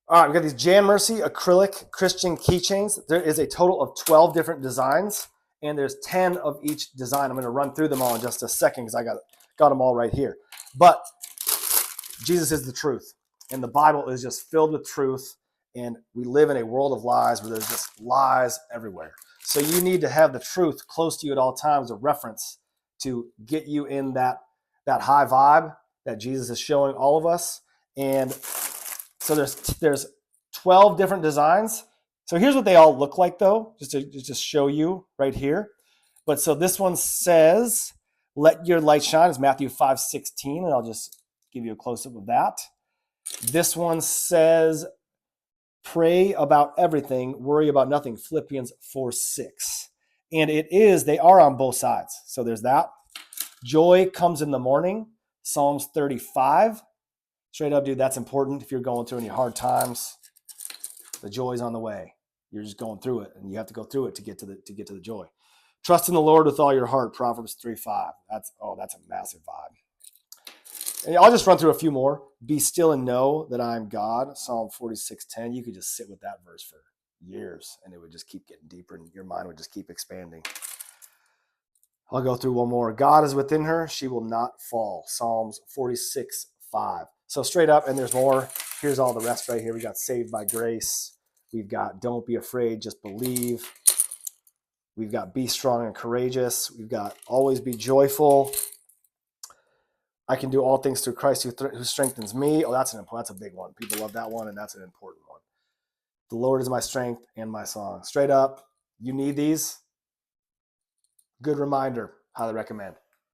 All right, we got these Janmercy acrylic Christian keychains. There is a total of 12 different designs, and there's 10 of each design. I'm going to run through them all in just a second because I got them all right here. But Jesus is the truth, and the Bible is just filled with truth, and we live in a world of lies where there's just lies everywhere. So you need to have the truth close to you at all times, a reference to get you in that high vibe that Jesus is showing all of us. And so there's 12 different designs. So here's what they all look like, though, just to show you right here. But so this one says, "Let your light shine," is Matthew 5:16, and I'll just give you a close-up of that. This one says, "Pray about everything, worry about nothing," Philippians 4:6. And they are on both sides. So there's that. "Joy comes in the morning," Psalms 35. Straight up, dude, that's important if you're going through any hard times. The joy's on the way. You're just going through it, and you have to go through it to get to the joy. "Trust in the Lord with all your heart," Proverbs 3:5. That's a massive vibe. And I'll just run through a few more. "Be still and know that I am God," Psalm 46:10. You could just sit with that verse for years, and it would just keep getting deeper, and your mind would just keep expanding. I'll go through one more. "God is within her; she will not fall," Psalms 46:5. So straight up, and there's more. Here's all the rest right here. We got "Saved by Grace." We've got "Don't be afraid, just believe." We've got "Be strong and courageous." We've got "Always be joyful." "I can do all things through Christ who strengthens me." Oh, that's a big one. People love that one, and that's an important one. "The Lord is my strength and my song." Straight up, you need these. Good reminder. Highly recommend.